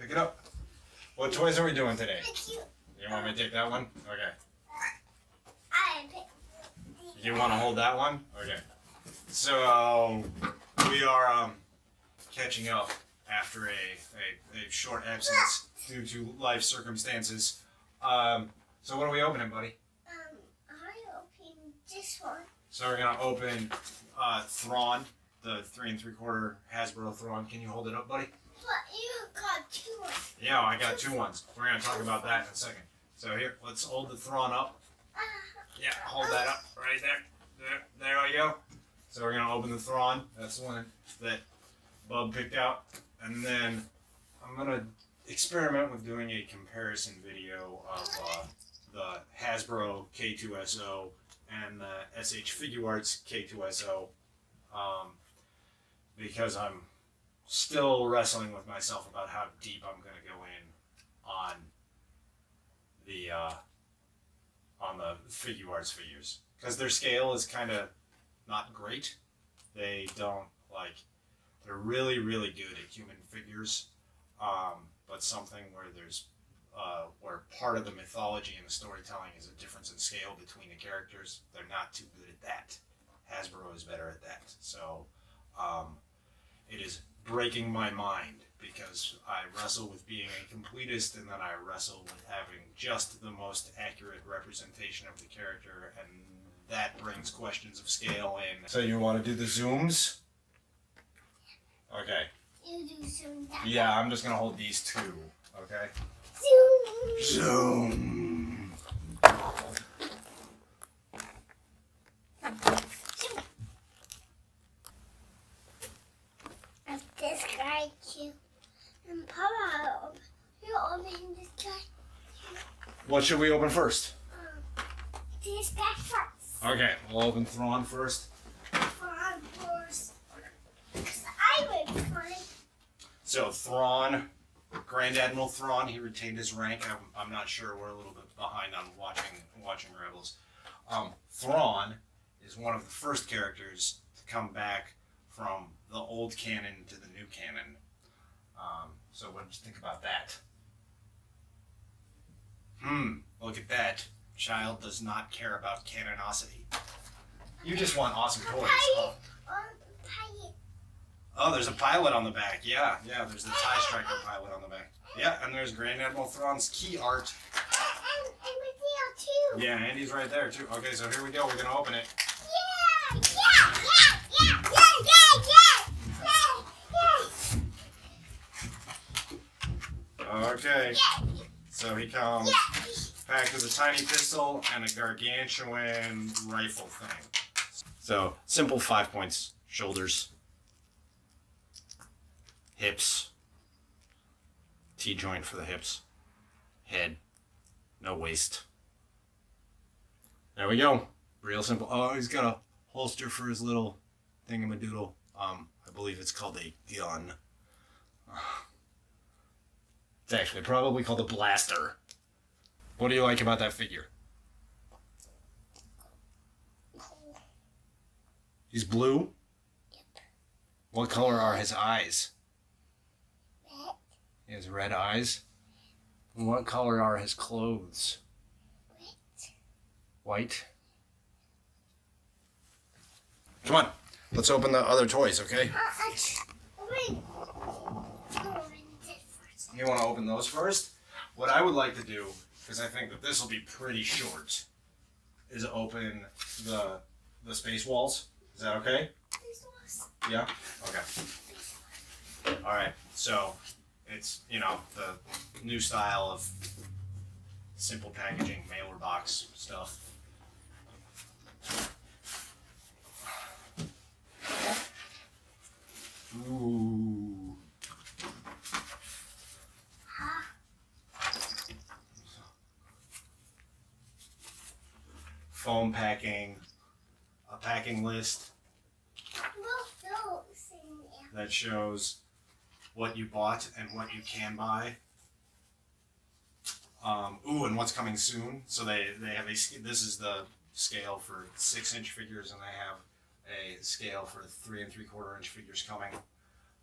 Pick it up. What toys are we doing today? You You want me to take that one? Okay. I pick. You want to hold that one? Okay. So we are catching up after a short absence due to life circumstances. So what are we opening, buddy? I open this one. So we're gonna open Thrawn, the 3 3/4 Hasbro Thrawn. Can you hold it up, buddy? But you got two ones. Yeah, I got 2 ones. We're gonna talk about that in a second. So here, let's hold the Thrawn up. Yeah, hold that up right there. There we go. So we're gonna open the Thrawn. That's the one that Bub picked out, and then I'm gonna experiment with doing a comparison video of the Hasbro K2SO and the SH Figuarts K2SO, because I'm still wrestling with myself about how deep I'm gonna go in on the Figuarts figures, because their scale is kind of not great. They don't they're really good at human figures, but something where there's where part of the mythology and the storytelling is a difference in scale between the characters. They're not too good at that. Hasbro is better at that. So it is breaking my mind, because I wrestle with being a completist, and then I wrestle with having just the most accurate representation of the character, and that brings questions of scale in. So you want to do the zooms? Okay. You do some. Yeah, I'm just gonna hold these 2. Okay. Zoom. Zoom. Of this guy too. And Papa, you open this guy. What should we open first? This guy first. Okay, we'll open Thrawn first. Front first. Because I would find. So Thrawn, Grand Admiral Thrawn, he retained his rank. I'm not sure. We're a little bit behind on watching Rebels. Thrawn is one of the first characters to come back from the old canon to the new canon. So what did you think about that? Look at that. Child does not care about canonicity. You just want awesome toys. Huh? Pilot. Oh, there's a pilot on the back. Yeah, there's the TIE Striker pilot on the back. Yeah, and there's Grand Admiral Thrawn's key art. And with you too. Yeah, Andy's right there too. Okay, so here we go. We're gonna open it. Okay, so he comes packed with a tiny pistol and a gargantuan rifle thing. So, simple 5 points. Shoulders, hips, T-joint for the hips, head, no waist. There we go. Real simple. Oh, he's got a holster for his little thingamadoodle. I believe it's called a gun. It's actually probably called a blaster. What do you like about that figure? He's blue? Yep. What color are his eyes? Red. He has red eyes. And what color are his clothes? White. Come on, let's open the other toys, okay? You want to open those first? What I would like to do, because I think that this will be pretty short, is open the space walls. Is that okay? Yeah? Okay. Alright, so it's, the new style of simple packaging, mailer box stuff. Ooh. Foam packing, a packing list that shows what you bought and what you can buy. And what's coming soon. So they have this is the scale for 6-inch figures, and they have a scale for 3 3/4 inch figures coming.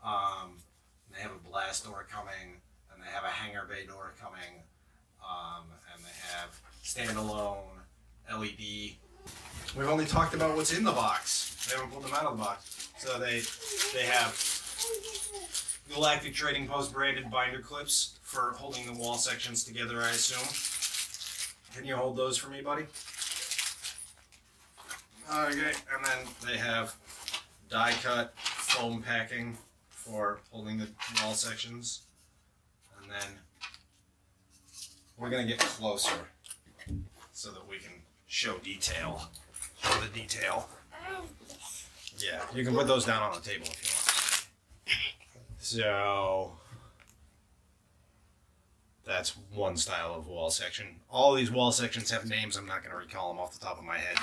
They have a blast door coming, and they have a hangar bay door coming, and they have standalone LED. We've only talked about what's in the box. We haven't pulled them out of the box. So they have Galactic Trading Post branded binder clips for holding the wall sections together, I assume. Can you hold those for me, buddy? Okay, and then they have die cut foam packing for holding the wall sections. And then we're gonna get closer so that we can show detail. Show the detail. Yeah, you can put those down on the table if you want. So that's one style of wall section. All these wall sections have names. I'm not going to recall them off the top of my head.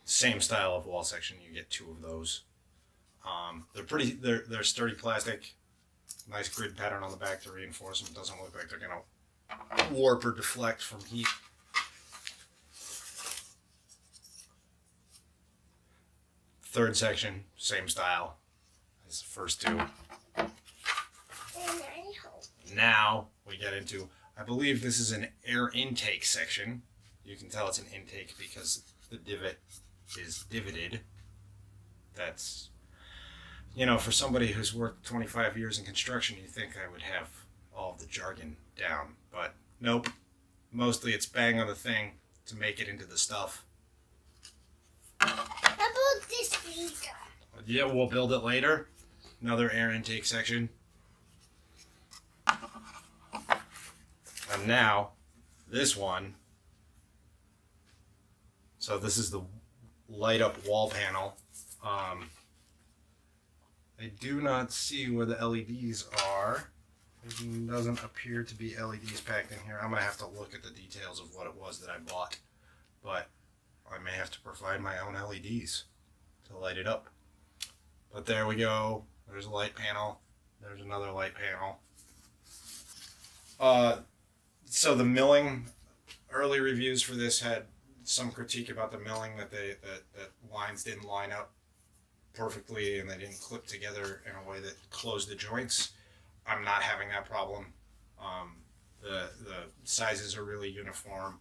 Same style of wall section. You get two of those. They're sturdy plastic. Nice grid pattern on the back to reinforce them. It doesn't look like they're going to warp or deflect from heat. Third section, same style as the first two. Now we get into, I believe this is an air intake section. You can tell it's an intake because the divot is divoted. That's, you know, for somebody who's worked 25 years in construction, you think I would have all of the jargon down, but nope. Mostly it's bang on the thing to make it into the stuff. This speaker. Yeah, we'll build it later. Another air intake section. And now, this one. So this is the light up wall panel. I do not see where the LEDs are. There doesn't appear to be LEDs packed in here. I'm going to have to look at the details of what it was that I bought. But I may have to provide my own LEDs to light it up. But there we go. There's a light panel. There's another light panel. So the milling, early reviews for this had some critique about the milling, that lines didn't line up perfectly and they didn't clip together in a way that closed the joints. I'm not having that problem. The sizes are really uniform.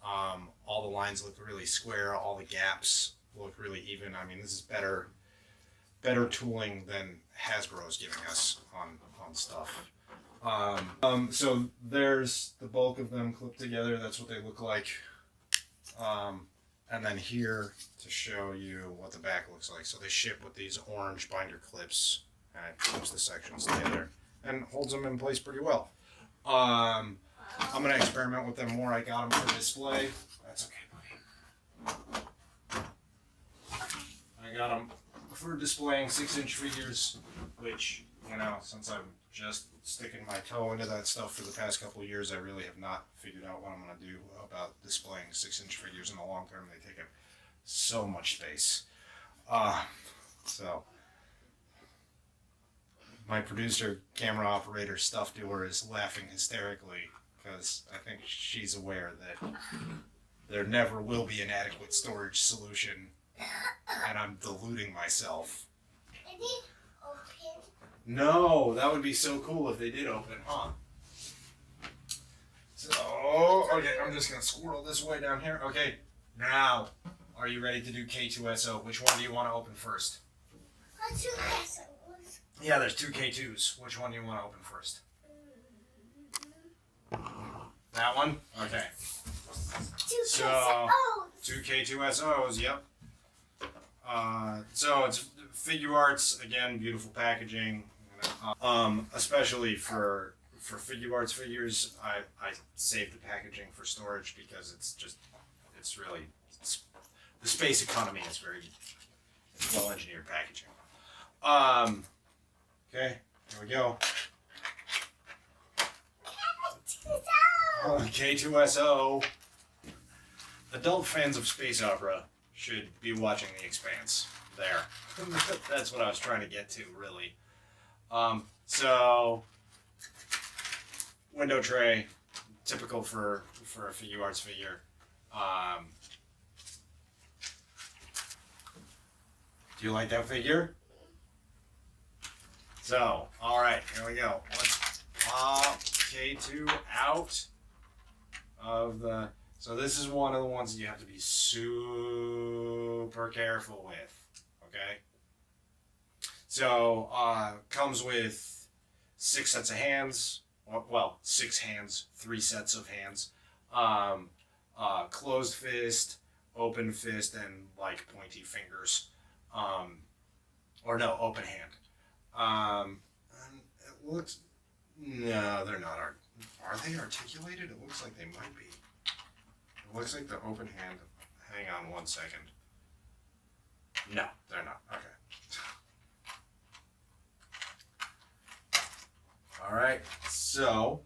All the lines look really square. All the gaps look really even. I mean, this is better tooling than Hasbro is giving us on stuff. So there's the bulk of them clipped together. That's what they look like. And then here to show you what the back looks like. So they ship with these orange binder clips, and it clips the sections together and holds them in place pretty well. I'm gonna experiment with them more. I got them for display. That's okay, buddy. I got them for displaying 6-inch figures, which, you know, since I'm just sticking my toe into that stuff for the past couple of years, I really have not figured out what I'm going to do about displaying 6-inch figures in the long term. They take up so much space. So my producer, camera operator, stuff doer is laughing hysterically because I think she's aware that there never will be an adequate storage solution, and I'm deluding myself. Did it open? No, that would be so cool if they did open, huh? So, okay, I'm just gonna squirrel this way down here. Okay, now, are you ready to do K2SO? Which one do you want to open first? Yeah, there's two K2s. Which one do you want to open first? That one? Okay. So, two K2SOs, yep. So it's Figuarts, again, beautiful packaging. Especially for Figuarts figures, I save the packaging for storage because it's really the space economy is very well engineered packaging. Okay, here we go. K2SO. Adult fans of space opera should be watching The Expanse. There. That's what I was trying to get to, really. So, window tray, typical for a Figuarts figure. Do you like that figure? So, all right, here we go. Let's pop K2 out of the. So this is one of the ones that you have to be super careful with. Okay. So comes with 6 sets of hands. Well, 6 hands, 3 sets of hands. Closed fist, open fist, and like pointy fingers. Or no, open hand. It looks. No, they're not. Are they articulated? It looks like they might be. It looks like the open hand. Hang on 1 second. No, they're not. Okay. All right. So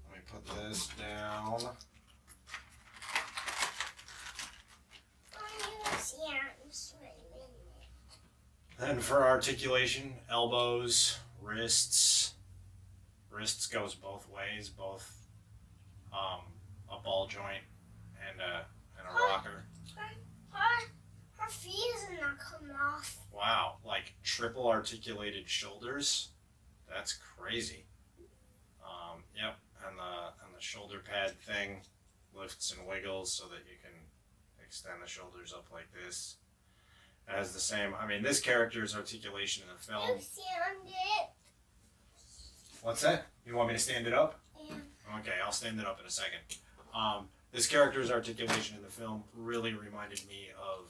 let me put this down. Then for articulation, elbows, wrists. Wrists goes both ways, both a ball joint and a rocker. Her feet is not coming off. Wow, like triple articulated shoulders. That's crazy. Yep, and the shoulder pad thing lifts and wiggles so that you can extend the shoulders up like this. It has the same. I mean, this character's articulation in the film. You stand it. What's that? You want me to stand it up? Yeah. Okay, I'll stand it up in a second. This character's articulation in the film really reminded me of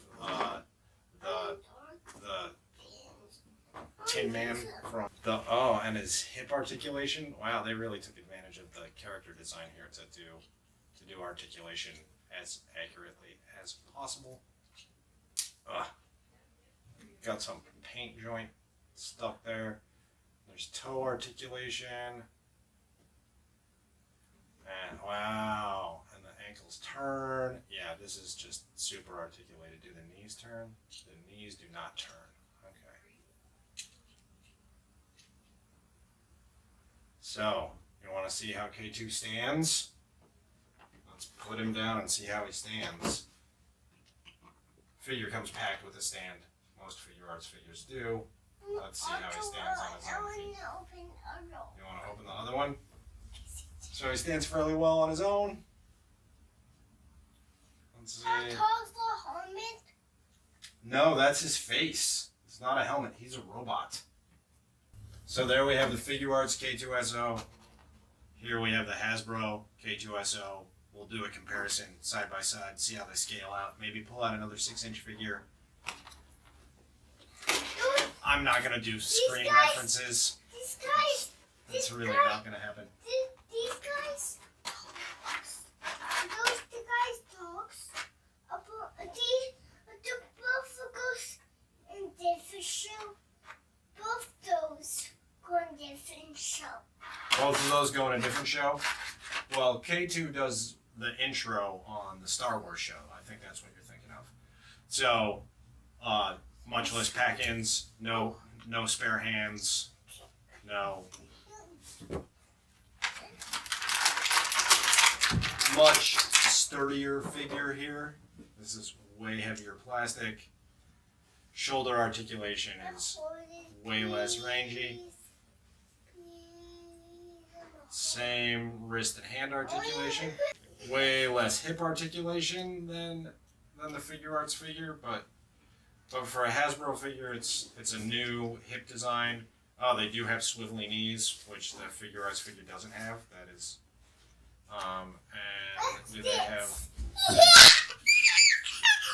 the Tin Man from the and his hip articulation. Wow, they really took advantage of the character design here to do articulation as accurately as possible. Got some paint joint stuck there. There's toe articulation. And wow, and the ankles turn. Yeah, this is just super articulated. Do the knees turn? The knees do not turn. Okay. So, you want to see how K2 stands? Let's put him down and see how he stands. Figure comes packed with a stand. Most Figuarts figures do. Let's see how he stands on his own feet. You want to open the other one? So he stands fairly well on his own. Let's see. No, that's his face. It's not a helmet. He's a robot. So there we have the Figuarts K2SO. Here we have the Hasbro K2SO. We'll do a comparison side by side, see how they scale out. Maybe pull out another 6-inch figure. I'm not going to do screen references. These guys. That's really not going to happen. These guys. The guys talks about the both goes in different show. Both those go in different show. Both of those go in a different show? Well, K2 does the intro on the Star Wars show. I think that's what you're thinking of. So, much less pack-ins, no spare hands, no. Much sturdier figure here. This is way heavier plastic. Shoulder articulation is way less rangy. Same wrist and hand articulation. Way less hip articulation than the Figuarts figure, but for a Hasbro figure, it's a new hip design. Oh, they do have swivelly knees, which the Figuarts figure doesn't have. That is, and do they have?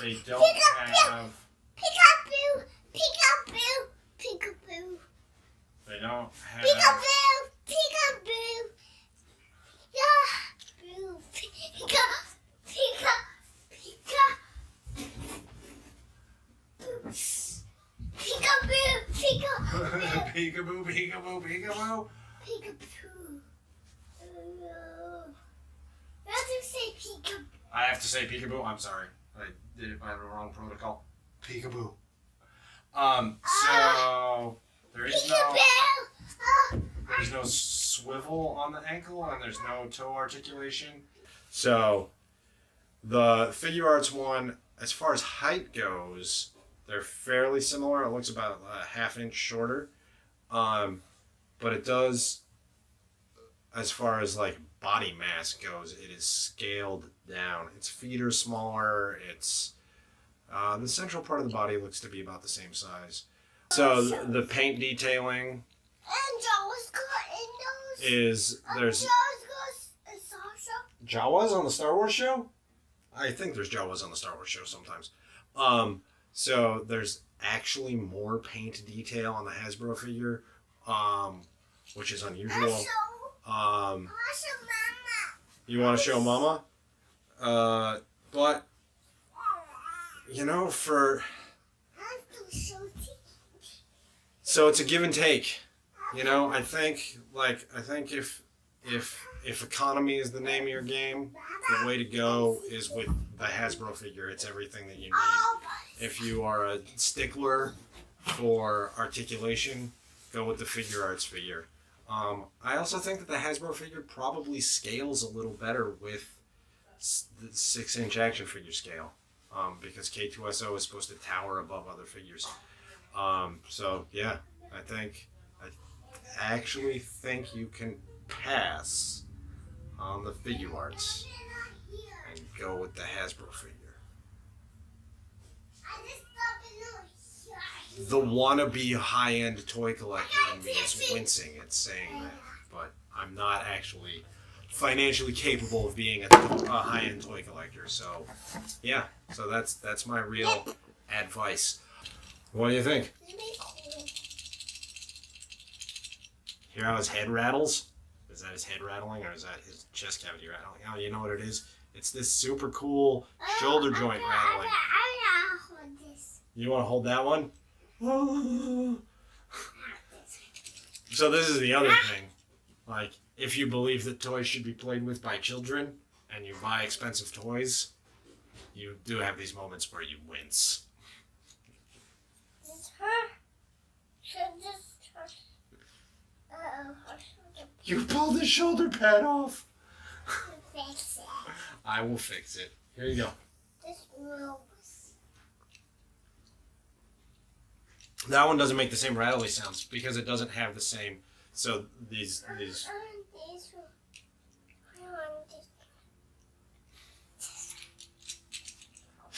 They don't have. Peekaboo, peekaboo, peekaboo. They don't have. Peekaboo, peekaboo. Yeah, boo, peeka, peeka, peeka. Peekaboo, peekaboo. Peekaboo, peekaboo, peekaboo. Peekaboo. You have to say peekaboo. I have to say peekaboo. I'm sorry. I did it by the wrong protocol. Peekaboo. So there's no swivel on the ankle and there's no toe articulation. So the Figuarts one, as far as height goes, they're fairly similar. It looks about a half inch shorter. But it does, as far as like body mass goes, it is scaled down. Its feet are smaller. It's the central part of the body looks to be about the same size. So the paint detailing And Jawas got in those. is there's Jawas on the Star Wars show? I think there's Jawas on the Star Wars show sometimes. So there's actually more paint detail on the Hasbro figure, which is unusual. You want to show Mama? But you know, so it's a give and take. You know, I think if economy is the name of your game, the way to go is with the Hasbro figure. It's everything that you need. If you are a stickler for articulation, go with the Figuarts figure. I also think that the Hasbro figure probably scales a little better with the 6-inch action figure scale, because K2SO is supposed to tower above other figures. So yeah, I actually think you can pass on the Figuarts and go with the Hasbro figure. The wannabe high-end toy collector in me is wincing at saying that, but I'm not actually financially capable of being a high-end toy collector. So yeah, so that's my real advice. What do you think? Hear how his head rattles? Is that his head rattling, or is that his chest cavity rattling? Oh, you know what it is? It's this super cool shoulder joint rattling. You want to hold that one? So this is the other thing. Like, if you believe that toys should be played with by children, and you buy expensive toys, you do have these moments where you wince. You pulled the shoulder pad off. Fix it. I will fix it. Here you go. This moves. That one doesn't make the same rattly sounds because it doesn't have the same. So these.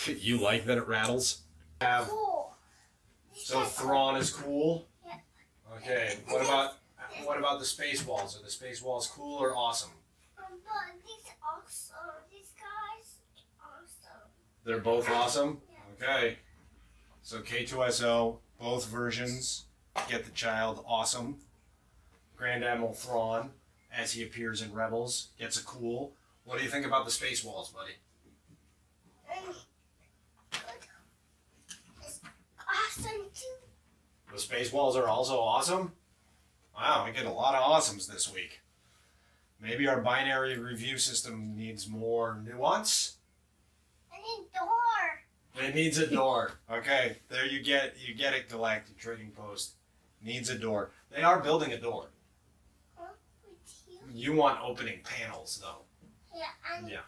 You like that it rattles? Cool. So Thrawn is cool. Okay. What about the space walls? Are the space walls cool or awesome? But these guys, awesome. They're both awesome? Okay. So K2SO, both versions, get the child awesome. Grand Admiral Thrawn, as he appears in Rebels, gets a cool. What do you think about the space walls, buddy? It's awesome too. The space walls are also awesome? Wow, we get a lot of awesomes this week. Maybe our binary review system needs more nuance? I need door. It needs a door. Okay, there you get it, Galactic Trading Post. Needs a door. They are building a door. Huh? With you? You want opening panels, though. Yeah.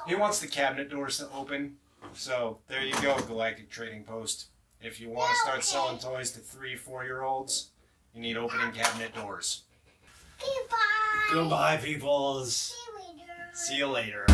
He wants the cabinet doors to open. So there you go, Galactic Trading Post. If you want to start selling toys to 3-4-year-olds, you need opening cabinet doors. Goodbye. Goodbye, peoples. See you later. See you later.